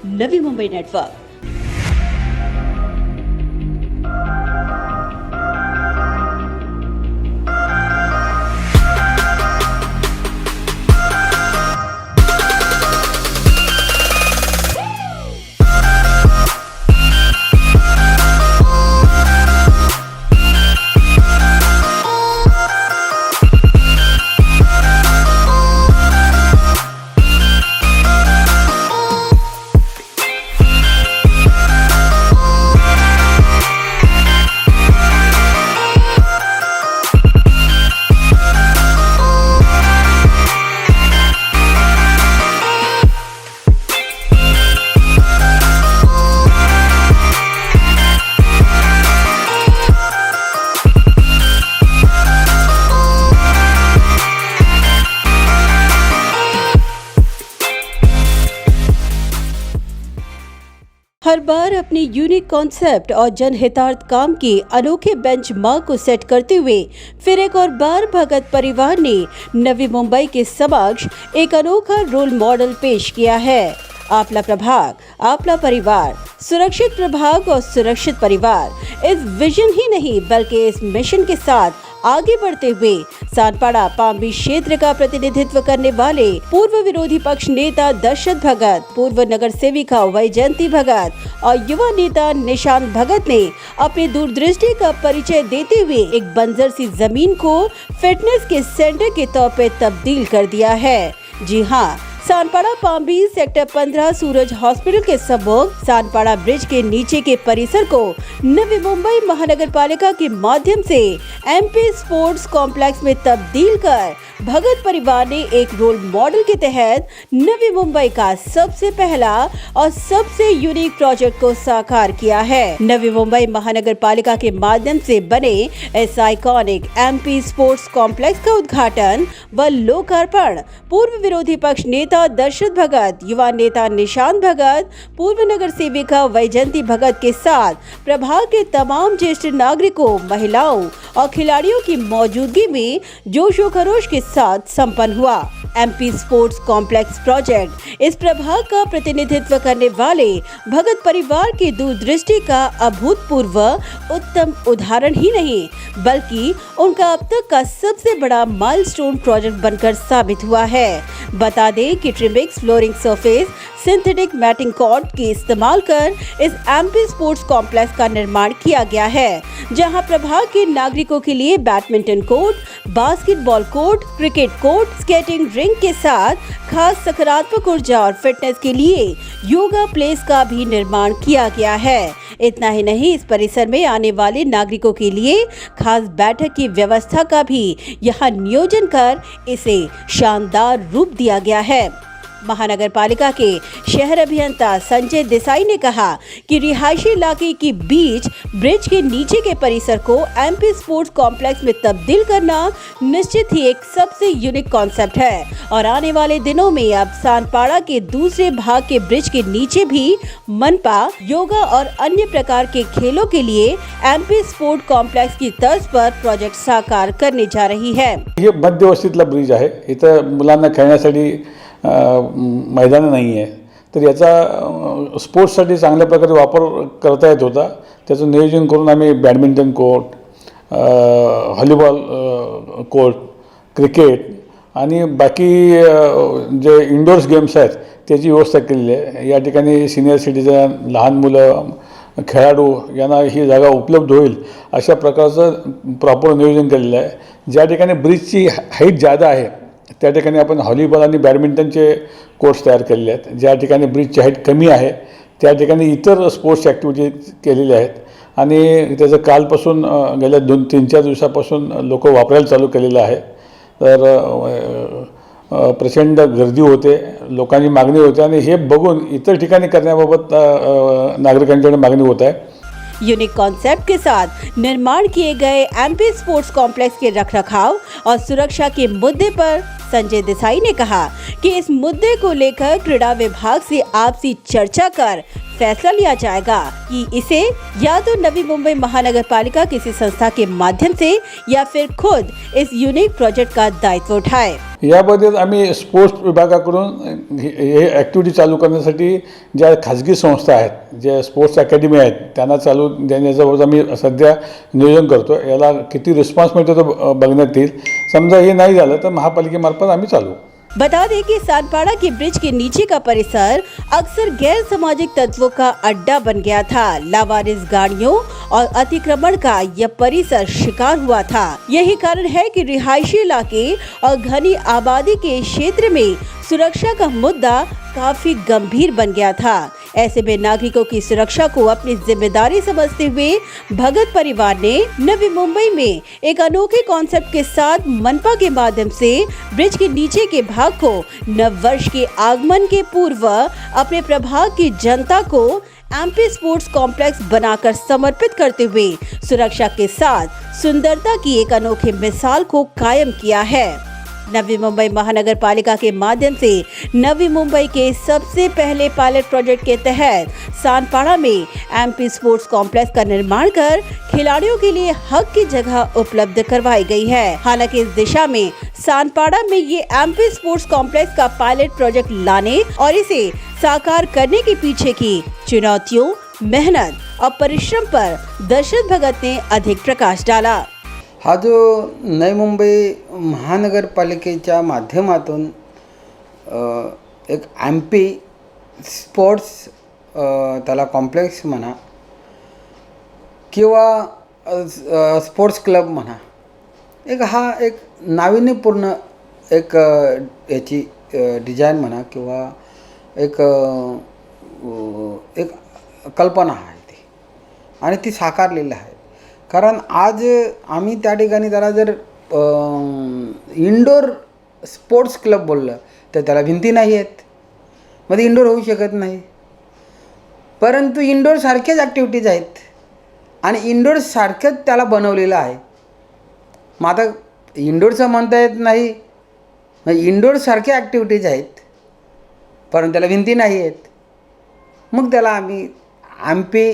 Navi Mumbai network. हर बार अपनी unique concept और जनहितार्थ काम के अनोखे बेंचमार्क को सेट करते हुए फिर एक और बार भगत परिवार ने नवी मुंबई के समक्ष एक अनोखा रोल मॉडल पेश किया है। आपला प्रभाग, आपला परिवार, सुरक्षित प्रभाग और सुरक्षित परिवार इस विजन ही नहीं बल्कि इस मिशन के साथ आगे बढ़ते हुए सानपाड़ा पाम्बी क्षेत्र का प्रतिनिधित्व करने वाले पूर्व विरोधी पक्ष नेता दशरथ भगत, पूर्व नगर सेविका वैजयंती भगत और युवा नेता निशांत भगत ने अपनी दूरदृष्टि का परिचय देते हुए एक बंजर सी जमीन को फिटनेस के सेंटर के तौर पर तब्दील कर दिया है। जी हाँ, सानपाड़ा पाम्बी सेक्टर 15 सूरज हॉस्पिटल के सम्मुख सानपाड़ा ब्रिज के नीचे के परिसर को नवी मुंबई महानगर पालिका के माध्यम से एमपी स्पोर्ट्स कॉम्प्लेक्स में तब्दील कर भगत परिवार ने एक रोल मॉडल के तहत नवी मुंबई का सबसे पहला और सबसे यूनिक प्रोजेक्ट को साकार किया है। नवी मुंबई महानगर पालिका के माध्यम से बने इस आइकॉनिक एमपी स्पोर्ट्स कॉम्प्लेक्स का उद्घाटन व लोकार्पण पूर्व विरोधी पक्ष नेता दशरथ भगत, युवा नेता निशांत भगत, पूर्व नगर सेविका वैजयंती भगत के साथ प्रभाग के तमाम ज्येष्ठ नागरिकों, महिलाओं और खिलाड़ियों की मौजूदगी में जोशो खरोश के साथ संपन्न हुआ। एमपी स्पोर्ट्स कॉम्प्लेक्स प्रोजेक्ट इस प्रभाग का प्रतिनिधित्व करने वाले भगत परिवार की दूरदृष्टि का अभूतपूर्व उत्तम उदाहरण ही नहीं बल्कि उनका अब तक का सबसे बड़ा माइलस्टोन प्रोजेक्ट बनकर साबित हुआ है। बता दें कि trimix flooring surface synthetic matting cord के इस्तेमाल कर इस एमपी स्पोर्ट्स कॉम्प्लेक्स का निर्माण किया गया है, जहां प्रभाग के नागरिकों के लिए badminton court, basketball court, cricket court, skating ring के साथ खास सकारात्मक ऊर्जा और फिटनेस के लिए योगा प्लेस का भी निर्माण किया गया है। इतना ही नहीं, इस परिसर में आने वाले नागरिकों के लिए खास बैठक की व्यवस्था का भी यहाँ नियोजन कर इसे शानदार रूप दिया गया है। महानगर पालिका के शहर अभियंता संजय देसाई ने कहा कि रिहायशी इलाके के बीच ब्रिज के नीचे के परिसर को एमपी स्पोर्ट्स कॉम्प्लेक्स में तब्दील करना निश्चित ही एक सबसे यूनिक कॉन्सेप्ट है और आने वाले दिनों में अब सानपाड़ा के दूसरे भाग के ब्रिज के नीचे भी मनपा, योगा और अन्य प्रकार के खेलों के लिए एमपी स्पोर्ट कॉम्प्लेक्स की तर्ज पर प्रोजेक्ट साकार करने जा रही है। हे मध्यवस्तीतला ब्रिज आहे, इथं मुलांना खेळण्यासाठी मैदान नाही आहे, तर याचा स्पोर्ट्ससाठी चांगल्या प्रकारे वापर करता येत होता। त्याचं नियोजन करून आम्ही badminton court, volleyball court, cricket आणि बाकी जे इंडोर्स गेम्स आहेत त्याची व्यवस्था केलेली आहे। या ठिकाणी सिनियर सिटीजन, लहान मुलं, खेळाडू यांना ही जागा उपलब्ध होईल अशा प्रकारचं प्रॉपर नियोजन केलेलं आहे। ज्या ठिकाणी ब्रिजची हाईट ज़्यादा आहे त्या ठिकाणी आपण व्हॉलीबॉल आणि बॅडमिंटनचे कोर्ट्स तयार केलेले आहेत। ज्या ठिकाणी ब्रिजची हाईट कमी आहे त्या ठिकाणी इतर स्पोर्ट्स ॲक्टिव्हिटी केलेल्या आहेत आणि त्याचं कालपासून गेल्या 2-3-4 दिवसापासून लोक वापरायला चालू केलेलं आहे। तर प्रचंड गर्दी होते, लोकांची मागणी होते आणि हे बघून इतर ठिकाणी करण्याबाबत नागरिकांच्याकडे मागणी होत आहे। यूनिक कॉन्सेप्ट के साथ निर्माण किए गए एमपी स्पोर्ट्स कॉम्प्लेक्स के रखरखाव और सुरक्षा के मुद्दे पर संजय देसाई ने कहा कि इस मुद्दे को लेकर क्रीड़ा विभाग से आपसी चर्चा कर फैसला लिया जाएगा कि इसे या तो नवी मुंबई महानगर पालिका किसी संस्था के माध्यम से या फिर खुद इस यूनिक प्रोजेक्ट का दायित्व उठाए। याबद्दल आम्ही स्पोर्ट्स विभागाकडून हे ॲक्टिव्हिटी चालू करण्यासाठी ज्या खाजगी संस्था आहेत, ज्या स्पोर्ट्स अकॅडमी आहेत, त्यांना चालू देण्याचं आम्ही सध्या नियोजन करतो। याला किती रिस्पॉन्स मिळतो तो बघण्यात येईल। समजा हे नाही झालं तर महापालिकेमार्फत आम्ही चालू। बता दें कि सानपाड़ा के ब्रिज के नीचे का परिसर अक्सर गैर सामाजिक तत्वों का अड्डा बन गया था। लावारिस गाड़ियों और अतिक्रमण का यह परिसर शिकार हुआ था। यही कारण है कि रिहायशी इलाके और घनी आबादी के क्षेत्र में सुरक्षा का मुद्दा काफी गंभीर बन गया था। ऐसे में नागरिकों की सुरक्षा को अपनी जिम्मेदारी समझते हुए भगत परिवार ने नवी मुंबई में एक अनोखे कॉन्सेप्ट के साथ मनपा के माध्यम से ब्रिज के नीचे के भाग को नव वर्ष के आगमन के पूर्व अपने प्रभाग की जनता को एमपी स्पोर्ट्स कॉम्प्लेक्स बनाकर समर्पित करते हुए सुरक्षा के साथ सुंदरता की एक अनोखी मिसाल को कायम किया है। नवी मुंबई महानगर पालिका के माध्यम से नवी मुंबई के सबसे पहले पायलट प्रोजेक्ट के तहत सानपाड़ा में एमपी स्पोर्ट्स कॉम्प्लेक्स का निर्माण कर खिलाड़ियों के लिए हक की जगह उपलब्ध करवाई गई है। हालांकि इस दिशा में सानपाड़ा में ये एमपी स्पोर्ट्स कॉम्प्लेक्स का पायलट प्रोजेक्ट लाने और इसे साकार करने के पीछे की चुनौतियों, मेहनत और परिश्रम पर दशरथ भगत ने अधिक प्रकाश डाला। हा जो नवी मुंबई महानगरपालिकेच्या माध्यमातून एक एमपी स्पोर्ट्स त्याला कॉम्प्लेक्स म्हणा किंवा स्पोर्ट्स क्लब म्हणा, एक नाविन्यपूर्ण एक याची डिझाईन म्हणा किंवा एक कल्पना आहे ती, आणि ती साकारलेली आहे। कारण आज आम्ही त्या ठिकाणी त्याला जर इंडोर स्पोर्ट्स क्लब बोललं तर त्याला भिंती नाही आहेत, मध्ये इंडोर होऊ शकत नाही। परंतु इंडोरसारखेच ॲक्टिव्हिटीज आहेत आणि इंडोरसारखंच त्याला बनवलेलं आहे। मग आता इंडोरचं म्हणता येत नाही, मग इंडोरसारखे ॲक्टिव्हिटीज आहेत परंतु त्याला भिंती नाही आहेत, मग त्याला आम्ही एमपी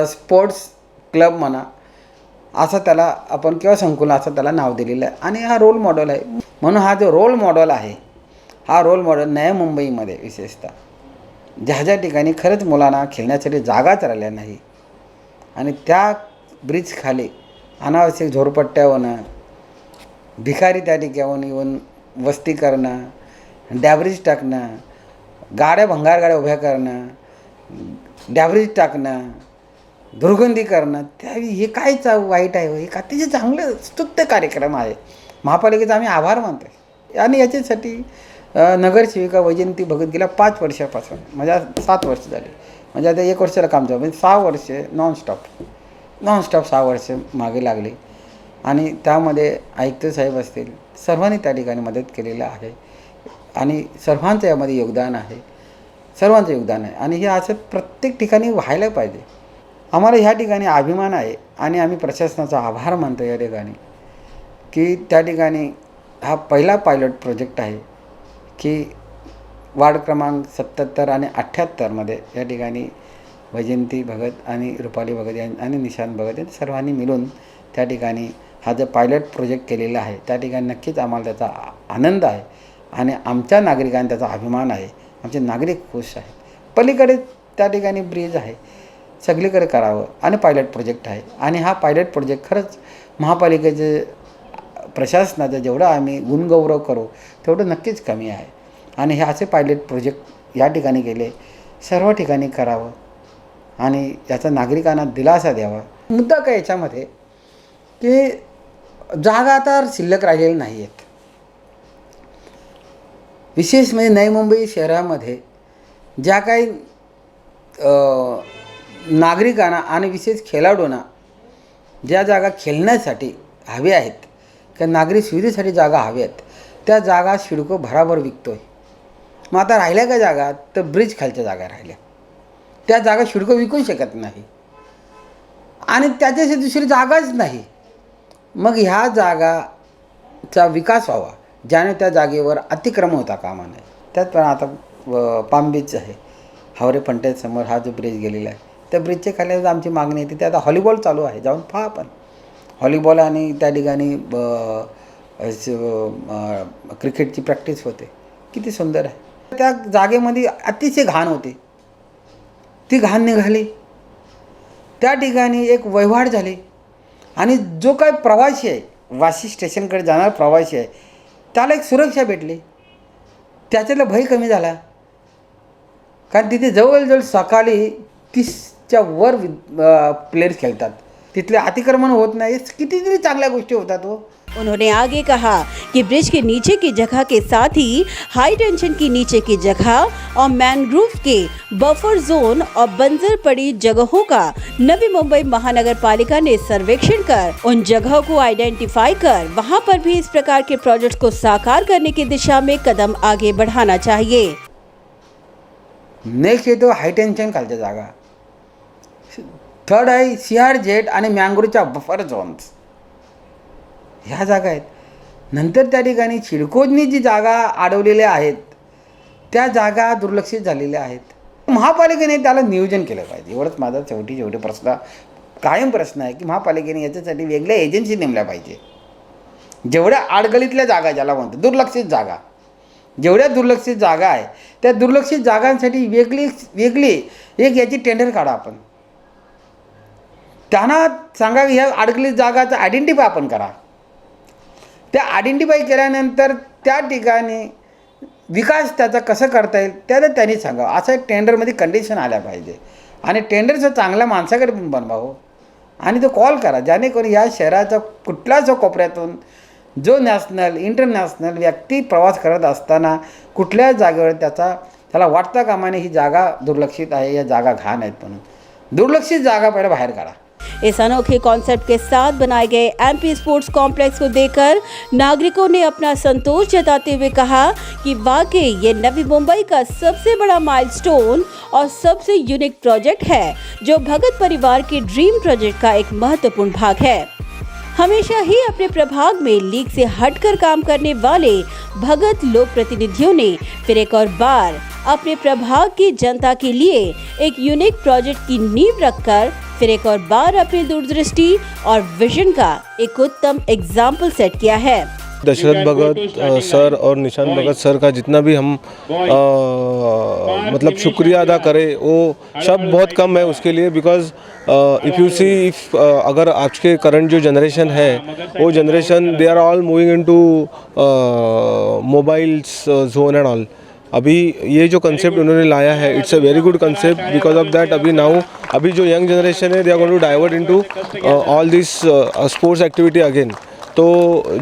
स्पोर्ट्स क्लब म्हणा असं त्याला आपण किंवा संकुल असं त्याला नाव दिलेलं आहे। आणि हा रोल मॉडेल आहे, म्हणून हा जो रोल मॉडेल आहे, हा रोल मॉडेल नव्या मुंबईमध्ये विशेषतः ज्या ठिकाणी खरंच मुलांना खेळण्यासाठी जागाच राहिल्या नाही आणि त्या ब्रिज खाली अनावश्यक झोरपट्ट्या होणं, भिकारी त्या ठिकाणी येऊन वस्ती करणं, डॅब्रिज टाकणं, भंगार गाड्या उभ्या करणं, डॅब्रिज टाकणं, दुर्गंधी करणं, त्यावेळी हे काय वाईट आहे? हे अतिशय चांगलं स्तुत्य कार्यक्रम आहे। महापालिकेचा आम्ही आभार मानतो आणि याच्यासाठी नगरसेविका वैजयंती भगत गेल्या 5 वर्षापासून, म्हणजे 7 वर्ष झाली, म्हणजे आता 1 वर्षाला काम चालू, म्हणजे 6 वर्ष नॉनस्टॉप 6 वर्ष मागे लागली आणि त्यामध्ये आयुक्त साहेब असतील, सर्वांनी त्या ठिकाणी मदत केलेलं आहे आणि सर्वांचं यामध्ये योगदान आहे, सर्वांचं योगदान आहे आणि हे असं प्रत्येक ठिकाणी व्हायला पाहिजे। आम्हाला ह्या ठिकाणी अभिमान आहे आणि आम्ही प्रशासनाचा आभार मानतो या ठिकाणी की त्या ठिकाणी हा पहिला पायलट प्रोजेक्ट आहे की वार्ड क्रमांक 77 आणि 78मध्ये या ठिकाणी वैजयंती भगत आणि रुपाली भगत आणि निशांत भगत यांनी सर्वांनी मिळून त्या ठिकाणी हा जो पायलट प्रोजेक्ट केलेला आहे त्या ठिकाणी नक्कीच आम्हाला त्याचा आनंद आहे आणि आमच्या नागरिकांना त्याचा अभिमान आहे। आमचे नागरिक खुश आहेत। पलीकडे त्या ठिकाणी ब्रिज आहे, सगळीकडे करावं आणि पायलट प्रोजेक्ट आहे आणि हा पायलट प्रोजेक्ट खरंच महापालिकेचे प्रशासनाचं जेवढं आम्ही गुणगौरव करू तेवढं नक्कीच कमी आहे आणि हे असे पायलट प्रोजेक्ट या ठिकाणी गेले सर्व ठिकाणी करावं आणि याचा नागरिकांना दिलासा द्यावा। मुद्दा काय याच्यामध्ये की जागा आता शिल्लक राहिलेल्या नाही आहेत। विशेष म्हणजे नवी मुंबई शहरामध्ये ज्या काही नागरिकांना आणि विशेष खेळाडूंना ज्या जागा खेळण्यासाठी हव्या आहेत किंवा नागरिक सुविधेसाठी जागा हव्या आहेत त्या जागा सिडको भराभर विकतो आहे। मग आता राहिल्या का जागा तर ब्रिज खालच्या जागा राहिल्या, त्या जागा सिडको विकू शकत नाही आणि त्याच्याशी दुसरी जागाच नाही। मग ह्या जागाचा विकास व्हावा ज्याने त्या जागेवर अतिक्रमण होता कामा नये। त्याचप्रमाणे आता पाम बीच आहे, हावरे फंट्यासमोर हा जो ब्रिज गेलेला आहे त्या ब्रिजच्या खाली आमची मागणी आहे तिथे आता हॉलीबॉल चालू आहे, जाऊन पहा आपण हॉलीबॉल आणि त्या ठिकाणी क्रिकेटची प्रॅक्टिस होते, किती सुंदर आहे. त्या जागेमध्ये अतिशय घाण होती, ती घाण निघाली, त्या ठिकाणी एक वहिवाट झाली आणि जो काय प्रवासी आहे वाशी स्टेशनकडे जाणारा प्रवासी आहे त्याला एक सुरक्षा भेटली, त्याच्यातला भय कमी झाला. कारण तिथे जवळजवळ सकाळी 30च्या वर प्लेयर्स खेळतात, तिथले अतिक्रमण होत नाही, कितीतरी चांगल्या गोष्टी होतात. उन्होंने आगे कहा कि ब्रिज के नीचे की जगह के साथ ही हाई टेंशन की नीचे की जगह और मैनग्रोव के बफर जोन और बंजर पड़ी जगहों का नवी मुंबई महानगर पालिका ने सर्वेक्षण कर उन जगहों को आइडेंटिफाई कर वहां पर भी इस प्रकार के प्रोजेक्ट को साकार करने की दिशा में कदम आगे बढ़ाना चाहिए. नेक्स्ट येतो हाय टेन्शन खालच्या जागा, थर्ड आहे CRZ आणि मँग्रोवच्या बफर झोन्स, ह्या जागा आहेत. नंतर त्या ठिकाणी सिडकोनी जी जागा अडवलेल्या आहेत त्या जागा दुर्लक्षित झालेल्या आहेत. महापालिकेने त्याला नियोजन केलं पाहिजे, एवढंच माझा शेवटी प्रश्न कायम प्रश्न आहे की महापालिकेने याच्यासाठी वेगळ्या एजन्सी नेमल्या पाहिजे. जेवढ्या आडगळीतल्या जागा ज्याला म्हणतो दुर्लक्षित जागा, जेवढ्या दुर्लक्षित जागा आहे त्या दुर्लक्षित जागांसाठी वेगळी एक याची टेंडर काढा आपण, त्यांना सांगा ह्या अडगळीत जागाचं आयडेंटिफाय आपण करा. त्या आयडेंटिफाय केल्यानंतर त्या ठिकाणी विकास त्याचा कसं करता येईल त्याला त्यांनी सांगावं, असं एक टेंडरमध्ये कंडिशन आल्या पाहिजे. आणि टेंडरचं चांगल्या माणसाकडे पण बनवावं आणि तो कॉल करा, जेणेकरून या शहराच्या कुठल्याच कोपऱ्यातून जो नॅशनल इंटरनॅशनल व्यक्ती प्रवास करत असताना कुठल्याच जागेवर त्याला वाटता कामाने ही जागा दुर्लक्षित आहे, या जागा घाण आहेत म्हणून दुर्लक्षित जागा पहिले बाहेर काढा. इस अनोखे कॉन्सेप्ट के साथ बनाए गए MP स्पोर्ट्स कॉम्प्लेक्स को देखकर नागरिकों ने अपना संतोष जताते हुए कहा कि वाकई ये नवी मुंबई का सबसे बड़ा माइलस्टोन और सबसे यूनिक प्रोजेक्ट है, जो भगत परिवार के ड्रीम प्रोजेक्ट का एक महत्वपूर्ण भाग है. हमेशा ही अपने प्रभाग में लीग से हटकर काम करने वाले भगत लोक प्रतिनिधियों ने फिर एक और बार अपने प्रभाग की जनता के लिए एक यूनिक प्रोजेक्ट की नींव रखकर फिर एक और बार अपनी दूरदृष्टि और विजन का एक उत्तम एग्जाम्पल सेट किया है. दशरथ भगत सर और निशान भगत सर का जितना भी हम मतलब शुक्रिया अदा करें वो शब्द बहुत कम है उसके लिए. बिकॉज इफ़ यू सी अगर आज के करंट जो जनरेशन है वो generation they are all moving into mobiles zone and all. अभी ये जो कंसेप्ट उन्होंने लाया है it's a very good concept. Because of that अभी जो यंग जनरेशन है they are going to divert into all this sports activity again. तो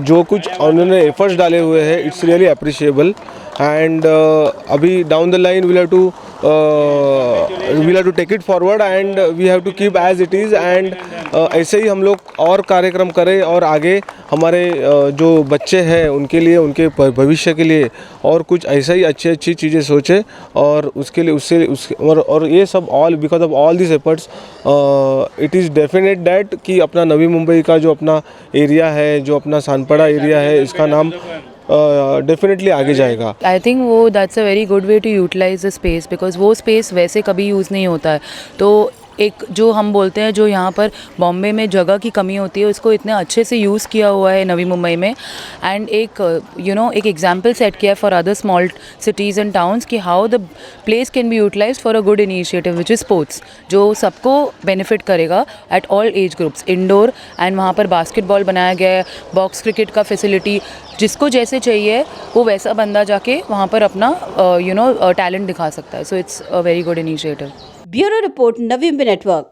जो कुछ उन्होंने एफर्ट्स डाले हुए हैं इट्स रियली अप्रिशिएबल. एंड अभी down the line we'll have to take it forward and we have to keep as it is. And ऐसे ही हम लोग और कार्यक्रम करें और आगे हमारे जो बच्चे हैं उनके लिए उनके भविष्य के लिए और कुछ ऐसा ही अच्छी चीज़ें सोचें और उसके लिए और ये सब all because of all this efforts it is definite that कि अपना नवी मुंबई का जो अपना एरिया है, जो अपना सानपड़ा एरिया है, इसका नाम डेफिनेटली आगे जाएगा. आई थिंक वो that's a very good way to utilize the space, because वो स्पेस वैसे कभी यूज़ नहीं होता है. तो एक जो हम बोलते हैं जो यहाँ पर बॉम्बे में जगह की कमी होती है उसको इतने अच्छे से यूज़ किया हुआ है नवी मुंबई में. एंड एक एक एग्जाम्पल सेट किया है for other small cities and towns कि how the place can be utilise for a good initiative which is sports, जो सबको बेनिफिट करेगा at all age groups. Indoor and वहाँ पर बास्केटबॉल बनाया गया है, बॉक्स क्रिकेट का फैसिलिटी, जिसको जैसे चाहिए वो वैसा बंदा जाके वहाँ पर अपना टैलेंट दिखा सकता है. So it's a very good initiative. Bureau report, Navi Mumbai network.